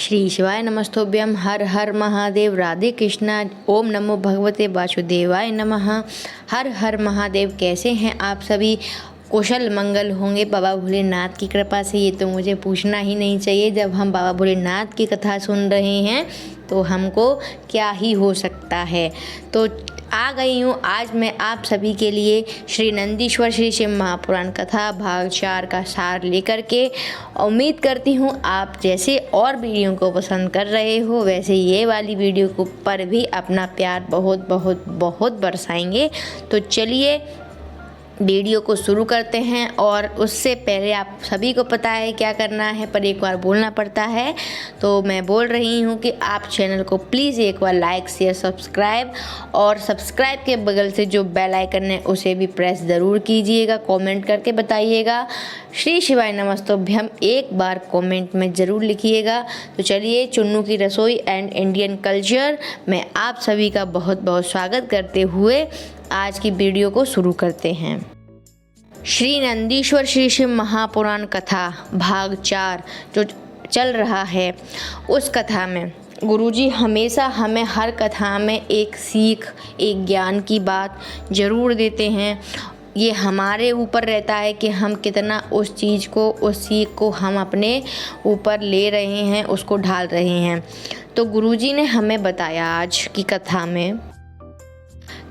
श्री शिवाय नमस्तोभ्यम। हर हर महादेव। राधे कृष्णा। ओम नमो भगवते वासुदेवाय नमः। हर हर महादेव। कैसे हैं आप सभी? कुशल मंगल होंगे बाबा भोलेनाथ की कृपा से। ये तो मुझे पूछना ही नहीं चाहिए। जब हम बाबा भोलेनाथ की कथा सुन रहे हैं तो हमको क्या ही हो सकता है। तो आ गई हूँ आज मैं आप सभी के लिए श्री नंदीश्वर श्री शिव महापुराण कथा भाग 4 का सार लेकर के। उम्मीद करती हूँ आप जैसे और वीडियो को पसंद कर रहे हो वैसे ये वाली वीडियो को पर भी अपना प्यार बहुत बहुत बहुत बरसाएंगे। तो चलिए वीडियो को शुरू करते हैं। और उससे पहले आप सभी को पता है क्या करना है, पर एक बार बोलना पड़ता है। तो मैं बोल रही हूँ कि आप चैनल को प्लीज़ एक बार लाइक शेयर सब्सक्राइब, और सब्सक्राइब के बगल से जो बेल आइकन है उसे भी प्रेस ज़रूर कीजिएगा। कमेंट करके बताइएगा श्री शिवाय नमस्तोभ्यम एक बार कमेंट में ज़रूर लिखिएगा। तो चलिए, चुन्नू की रसोई एंड इंडियन कल्चर में आप सभी का बहुत बहुत स्वागत करते हुए आज की वीडियो को शुरू करते हैं। श्री नंदीश्वर श्री शिव महापुराण कथा भाग 4 जो चल रहा है, उस कथा में गुरुजी हमेशा हमें हर कथा में एक सीख, एक ज्ञान की बात ज़रूर देते हैं। ये हमारे ऊपर रहता है कि हम कितना उस चीज़ को, उस सीख को हम अपने ऊपर ले रहे हैं, उसको ढाल रहे हैं। तो गुरुजी ने हमें बताया आज की कथा में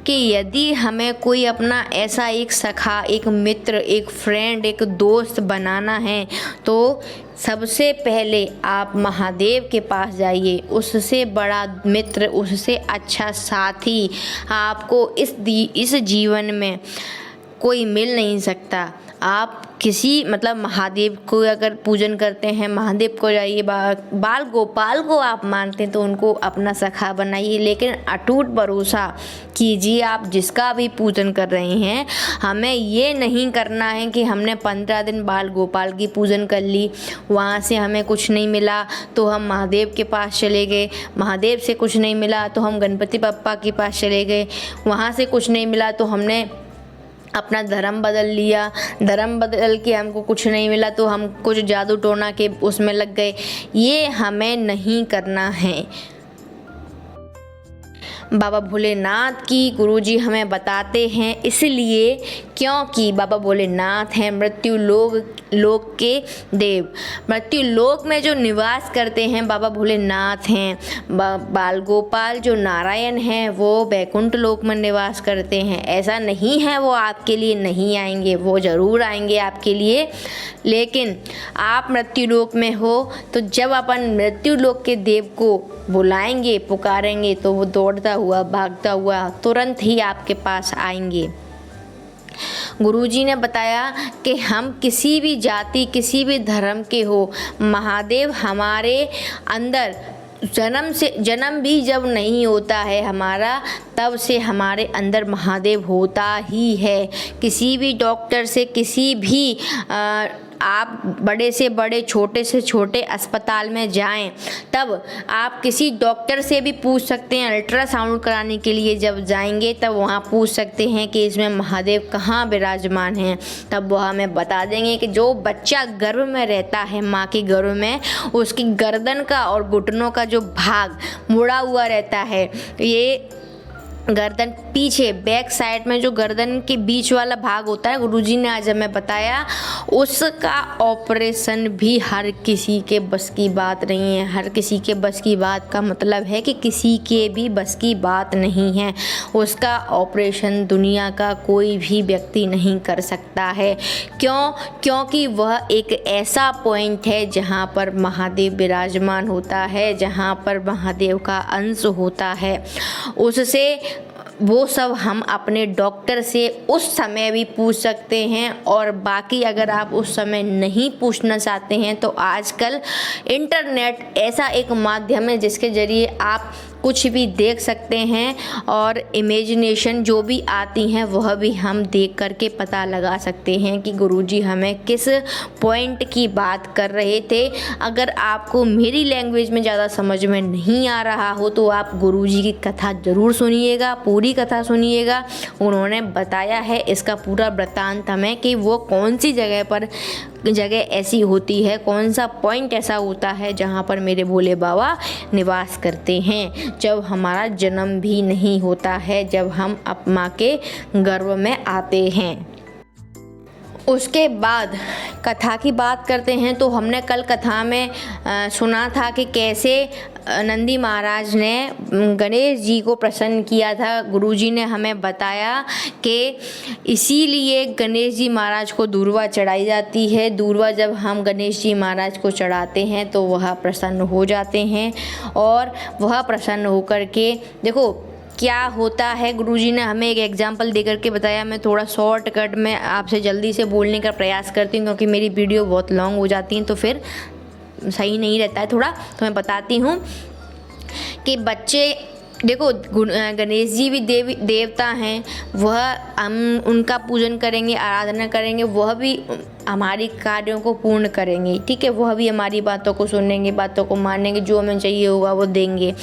कि यदि हमें कोई अपना ऐसा एक सखा, एक मित्र, एक फ्रेंड, एक दोस्त बनाना है तो सबसे पहले आप महादेव के पास जाइए। उससे बड़ा मित्र, उससे अच्छा साथी आपको इस जीवन में कोई मिल नहीं सकता। आप किसी महादेव को अगर पूजन करते हैं, महादेव को जाइए, बाल गोपाल को आप मानते हैं तो उनको अपना सखा बनाइए। लेकिन अटूट भरोसा कीजिए आप जिसका भी पूजन कर रहे हैं। हमें ये नहीं करना है कि हमने 15 दिन बाल गोपाल की पूजन कर ली, वहाँ से हमें कुछ नहीं मिला तो हम महादेव के पास चले गए, महादेव से कुछ नहीं मिला तो हम गणपति बप्पा के पास चले गए, वहाँ से कुछ नहीं मिला तो हमने अपना धर्म बदल लिया, धर्म बदल के हमको कुछ नहीं मिला तो हम कुछ जादू टोना के उसमें लग गए। ये हमें नहीं करना है। बाबा भोलेनाथ की गुरुजी हमें बताते हैं, इसलिए क्योंकि बाबा भोलेनाथ हैं मृत्यु लोक के देव। मृत्यु लोक में जो निवास करते हैं बाबा भोलेनाथ हैं। बाल गोपाल जो नारायण हैं वो बैकुंठ लोक में निवास करते हैं। ऐसा नहीं है वो आपके लिए नहीं आएंगे, वो ज़रूर आएंगे आपके लिए। लेकिन आप मृत्यु लोक में हो तो जब अपन मृत्यु लोक के देव को बुलाएंगे, पुकारेंगे तो वो दौड़ता हुआ, भागता हुआ तुरंत ही आपके पास आएंगे। गुरुजी ने बताया कि हम किसी भी जाति, किसी भी धर्म के हो, महादेव हमारे अंदर जन्म भी जब नहीं होता है हमारा, तब से हमारे अंदर महादेव होता ही है। किसी भी डॉक्टर से, किसी भी आप बड़े से बड़े, छोटे से छोटे अस्पताल में जाएं, तब आप किसी डॉक्टर से भी पूछ सकते हैं। अल्ट्रासाउंड कराने के लिए जब जाएंगे तब वहाँ पूछ सकते हैं कि इसमें महादेव कहाँ विराजमान हैं। तब वह हमें बता देंगे कि जो बच्चा गर्भ में रहता है, माँ के गर्भ में, उसकी गर्दन का और घुटनों का जो भाग मुड़ा हुआ रहता है, ये गर्दन पीछे बैक साइड में जो गर्दन के बीच वाला भाग होता है, गुरुजी ने आज हमें बताया, उसका ऑपरेशन भी हर किसी के बस की बात नहीं है। हर किसी के बस की बात का मतलब है कि किसी के भी बस की बात नहीं है। उसका ऑपरेशन दुनिया का कोई भी व्यक्ति नहीं कर सकता है। क्योंकि वह एक ऐसा पॉइंट है जहाँ पर महादेव विराजमान होता है, जहाँ पर महादेव का अंश होता है। उससे वो सब हम अपने डॉक्टर से उस समय भी पूछ सकते हैं। और बाकी अगर आप उस समय नहीं पूछना चाहते हैं तो आजकल इंटरनेट ऐसा एक माध्यम है जिसके ज़रिए आप कुछ भी देख सकते हैं, और इमेजिनेशन जो भी आती हैं वह भी हम देख करके पता लगा सकते हैं कि गुरुजी हमें किस पॉइंट की बात कर रहे थे। अगर आपको मेरी लैंग्वेज में ज़्यादा समझ में नहीं आ रहा हो तो आप गुरुजी की कथा ज़रूर सुनिएगा, पूरी कथा सुनिएगा। उन्होंने बताया है इसका पूरा वृत्तांत हमें कि वो कौन सी जगह पर जगह ऐसी होती है, कौन सा पॉइंट ऐसा होता है जहाँ पर मेरे भोले बाबा निवास करते हैं, जब हमारा जन्म भी नहीं होता है, जब हम माँ के गर्भ में आते हैं। उसके बाद कथा की बात करते हैं। तो हमने कल कथा में सुना था कि कैसे नंदी महाराज ने गणेश जी को प्रसन्न किया था। गुरुजी ने हमें बताया कि इसीलिए गणेश जी महाराज को दूर्वा चढ़ाई जाती है। दूर्वा जब हम गणेश जी महाराज को चढ़ाते हैं तो वह प्रसन्न हो जाते हैं, और वह प्रसन्न होकर के देखो क्या होता है। गुरुजी ने हमें एक एग्जाम्पल देकर के बताया। मैं थोड़ा शॉर्टकट में आपसे जल्दी से बोलने का प्रयास करती हूँ, क्योंकि मेरी वीडियो बहुत लॉन्ग हो जाती है तो फिर सही नहीं रहता है थोड़ा। तो मैं बताती हूँ कि बच्चे देखो, गणेश जी भी देवता हैं, वह हम उनका पूजन करेंगे, आराधना करेंगे, वह भी हमारी कार्यों को पूर्ण करेंगे, ठीक है। वह भी हमारी बातों को सुनेंगे, बातों को मानेंगे, जो हमें चाहिए होगा वो देंगे।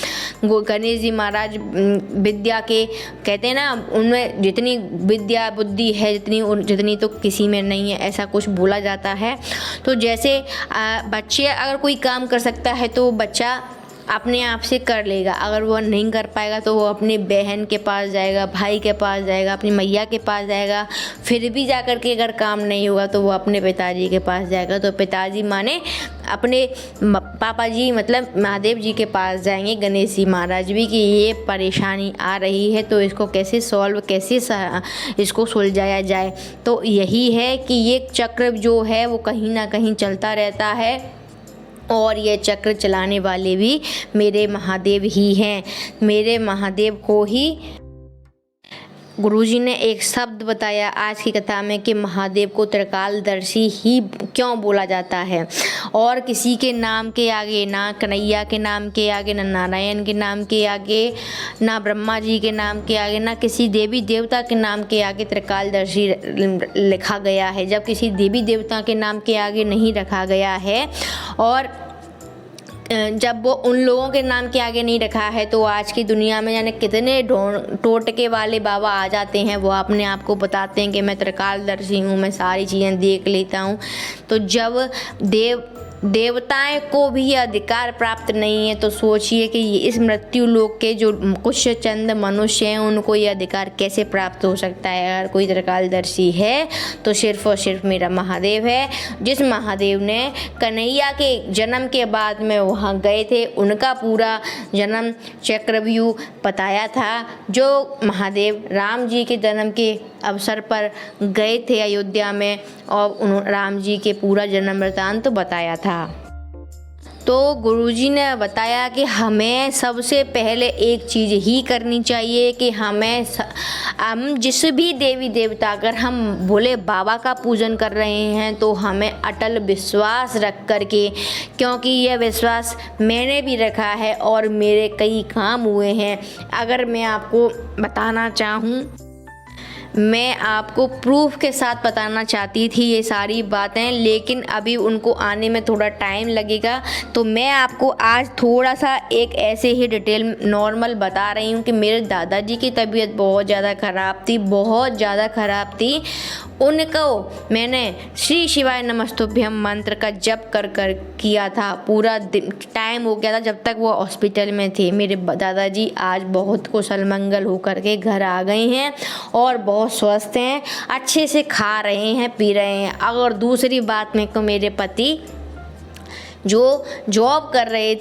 गणेश जी महाराज विद्या के कहते हैं ना, उनमें जितनी विद्या बुद्धि है जितनी तो किसी में नहीं है, ऐसा कुछ बोला जाता है। तो जैसे बच्चे अगर कोई काम कर सकता है तो बच्चा अपने आप से कर लेगा। अगर वो नहीं कर पाएगा तो वो अपनी बहन के पास जाएगा, भाई के पास जाएगा, अपनी मैया के पास जाएगा। फिर भी जाकर के अगर काम नहीं होगा तो वो अपने पिताजी के पास जाएगा। तो पिताजी माने अपने पापा जी, मतलब महादेव जी के पास जाएंगे गणेश जी महाराज भी, कि ये परेशानी आ रही है तो इसको कैसे सॉल्व, कैसे इसको सुलझाया जाए। तो यही है कि ये चक्र जो है वो कहीं ना कहीं चलता रहता है, और ये चक्र चलाने वाले भी मेरे महादेव ही हैं। मेरे महादेव को ही गुरुजी ने एक शब्द बताया आज की कथा में कि महादेव को त्रिकालदर्शी ही क्यों बोला जाता है। और किसी के नाम के आगे, ना कन्हैया के नाम के आगे, ना नारायण के नाम के आगे, ना ब्रह्मा जी के नाम के आगे, ना किसी देवी देवता के नाम के आगे त्रिकालदर्शी लिखा गया है। जब किसी देवी देवता के नाम के आगे नहीं रखा गया है, और जब वो उन लोगों के नाम के आगे नहीं रखा है, तो आज की दुनिया में जाने कितने टोटके वाले बाबा आ जाते हैं। वो अपने आप को बताते हैं कि मैं त्रिकालदर्शी हूँ, मैं सारी चीज़ें देख लेता हूँ। तो जब देवताएं को भी अधिकार प्राप्त नहीं है, तो सोचिए कि इस मृत्यु लोक के जो कुछ चंद मनुष्य हैं उनको ये अधिकार कैसे प्राप्त हो सकता है। अगर कोई त्रिकालदर्शी है तो सिर्फ और सिर्फ मेरा महादेव है, जिस महादेव ने कन्हैया के जन्म के बाद में वहाँ गए थे, उनका पूरा जन्म चक्रव्यूह बताया था। जो महादेव राम जी के जन्म के अवसर पर गए थे अयोध्या में, और उन्होंने राम जी के पूरा जन्म वृत्तांत तो बताया था। तो गुरुजी ने बताया कि हमें सबसे पहले एक चीज़ ही करनी चाहिए कि हम जिस भी देवी देवता, अगर हम भोले बाबा का पूजन कर रहे हैं तो हमें अटल विश्वास रख कर के, क्योंकि यह विश्वास मैंने भी रखा है और मेरे कई काम हुए हैं। अगर मैं आपको बताना चाहूँ, मैं आपको प्रूफ के साथ बताना चाहती थी ये सारी बातें, लेकिन अभी उनको आने में थोड़ा टाइम लगेगा। तो मैं आपको आज थोड़ा सा एक ऐसे ही डिटेल नॉर्मल बता रही हूँ कि मेरे दादाजी की तबीयत बहुत ज़्यादा ख़राब थी, बहुत ज़्यादा ख़राब थी। उनको मैंने श्री शिवाय नमस्तुभ्यम मंत्र का जप कर किया था। पूरा दिन टाइम हो गया था जब तक वो हॉस्पिटल में थे। मेरे दादाजी आज बहुत कुशल मंगल होकर के घर आ गए हैं और बहुत स्वस्थ हैं, अच्छे से खा रहे हैं, पी रहे हैं। अगर दूसरी बात में को मेरे पति जो जॉब कर रहे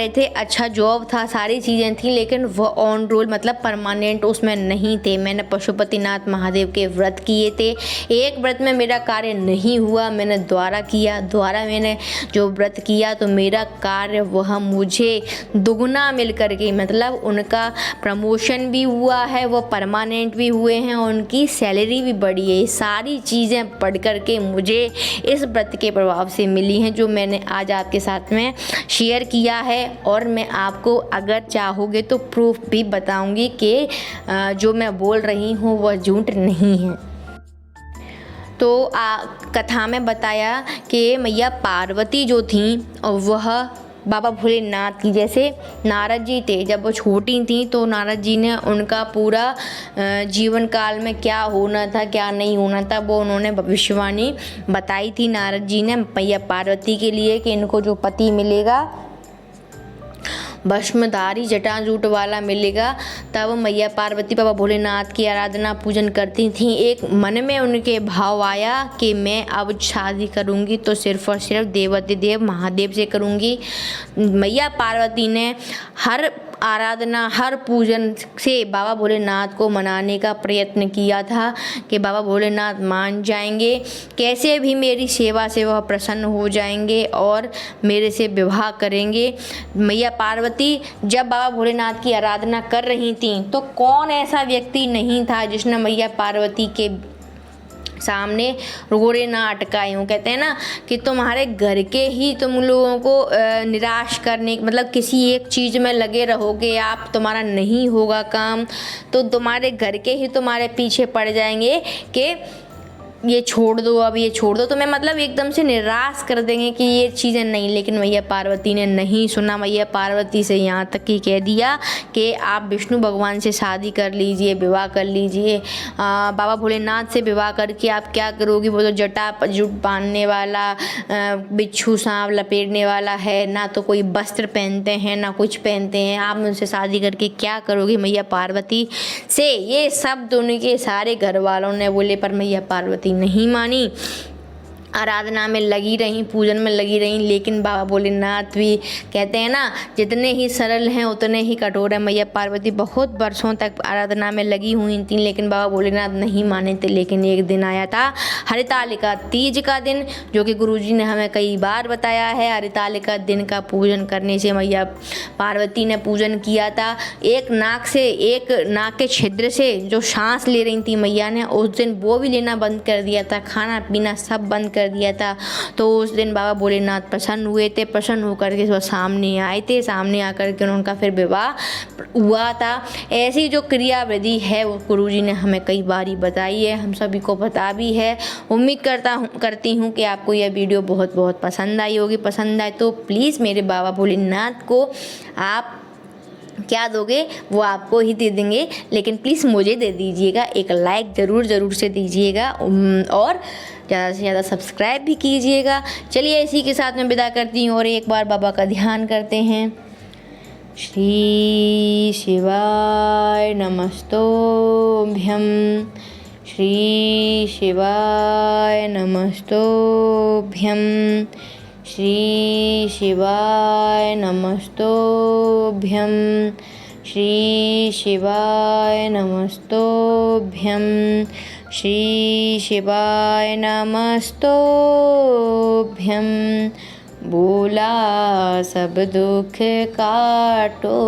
थे, अच्छा जॉब था, सारी चीज़ें थी, लेकिन वह ऑन रोल मतलब परमानेंट उसमें नहीं थे। मैंने पशुपतिनाथ महादेव के व्रत किए थे। एक व्रत में मेरा कार्य नहीं हुआ, मैंने दोबारा मैंने जो व्रत किया तो मेरा कार्य वह मुझे दुगना मिल कर के, मतलब उनका प्रमोशन भी हुआ है, वो परमानेंट भी हुए हैं, उनकी सैलरी भी बढ़ी है। सारी चीज़ें पढ़ कर के मुझे इस व्रत के प्रभाव से मिली हैं, जो मैंने आज आपके साथ में शेयर किया है। और मैं आपको अगर चाहोगे तो प्रूफ भी बताऊंगी कि जो मैं बोल रही हूँ वह झूठ नहीं है। तो कथा में बताया कि मैया पार्वती जो थी वह बाबा भोलेनाथ की। जैसे नारद जी थे, जब वो छोटी थी तो नारद जी ने उनका पूरा जीवन काल में क्या होना था क्या नहीं होना था वो उन्होंने भविष्यवाणी बताई थी नारद जी ने मैया पार्वती के लिए कि इनको जो पति मिलेगा भस्मधारी जटाजूट वाला मिलेगा। तब मैया पार्वती बाबा भोलेनाथ की आराधना पूजन करती थी। एक मन में उनके भाव आया कि मैं अब शादी करूंगी तो सिर्फ और सिर्फ देवाधिदेव महादेव से करूंगी। मैया पार्वती ने हर आराधना हर पूजन से बाबा भोलेनाथ को मनाने का प्रयत्न किया था कि बाबा भोलेनाथ मान जाएंगे, कैसे भी मेरी सेवा से वह प्रसन्न हो जाएंगे और मेरे से विवाह करेंगे। मैया पार्वती जब बाबा भोलेनाथ की आराधना कर रही थीं तो कौन ऐसा व्यक्ति नहीं था जिसने मैया पार्वती के सामने रोड़े ना अटकाए हों। कहते हैं ना कि तुम्हारे घर के ही तुम लोगों को निराश करने मतलब किसी एक चीज़ में लगे रहोगे आप, तुम्हारा नहीं होगा काम तो तुम्हारे घर के ही तुम्हारे पीछे पड़ जाएंगे कि ये छोड़ दो, अब ये छोड़ दो, तुम्हें मतलब एकदम से निराश कर देंगे कि ये चीज़ें नहीं। लेकिन मैया पार्वती ने नहीं सुना। मैया पार्वती से यहाँ तक कि कह दिया कि आप विष्णु भगवान से शादी कर लीजिए, विवाह कर लीजिए। बाबा भोलेनाथ से विवाह करके आप क्या करोगी, वो तो जटा जुट बांधने वाला बिच्छू सांप लपेटने वाला है, ना तो कोई वस्त्र पहनते हैं ना कुछ पहनते हैं, आप उनसे शादी करके क्या करोगी। मैया पार्वती से ये सब उनके सारे घर वालों ने बोले, पर मैया पार्वती नहीं मानी, आराधना में लगी रहीं, पूजन में लगी रहीं। लेकिन बाबा भोलेनाथ भी कहते हैं ना जितने ही सरल हैं उतने ही कठोर हैं। मैया पार्वती बहुत वर्षों तक आराधना में लगी हुई थी लेकिन बाबा भोलेनाथ नहीं माने थे। लेकिन एक दिन आया था हरितालिका तीज का दिन, जो कि गुरुजी ने हमें कई बार बताया है। हरितालिका दिन का पूजन करने से मैया पार्वती ने पूजन किया था। एक नाक के छिद्र से जो सांस ले रही थी मैया ने, उस दिन वो भी लेना बंद कर दिया था, खाना पीना सब बंद कर दिया था। तो उस दिन बाबा भोलेनाथ प्रसन्न हुए थे, प्रसन्न होकर के वो सामने आए थे, सामने आकर के उनका फिर विवाह हुआ था। ऐसी जो क्रिया विधि है वो गुरुजी ने हमें कई बारी बताई है, हम सभी को पता भी है। उम्मीद करती हूँ कि आपको यह वीडियो बहुत बहुत पसंद आई होगी। पसंद आए तो प्लीज़ मेरे बाबा भोलेनाथ को आप क्या दोगे वो आपको ही दे देंगे, लेकिन प्लीज़ मुझे दे दीजिएगा। एक लाइक ज़रूर से दीजिएगा और ज़्यादा से ज़्यादा सब्सक्राइब भी कीजिएगा। चलिए इसी के साथ मैं विदा करती हूँ और एक बार बाबा का ध्यान करते हैं। श्री शिवाय नमस्तोभ्यम, श्री शिवाय नमस्तोभ्यम, श्री शिवाय नमस्तोभ्यम, श्री शिवाय नमस्तोभ्यम, श्री शिवाय नमस्तोभ्यम। बोला सब दुख काटो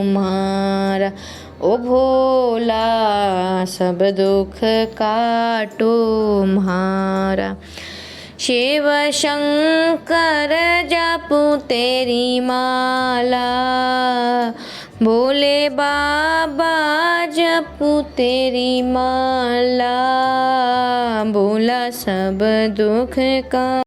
मारा, ओ भोला सब दुख काटो म्हारा। शिव शंकर जपू तेरी माला, भोले बाबा जपू तेरी माला, बोला सब दुख का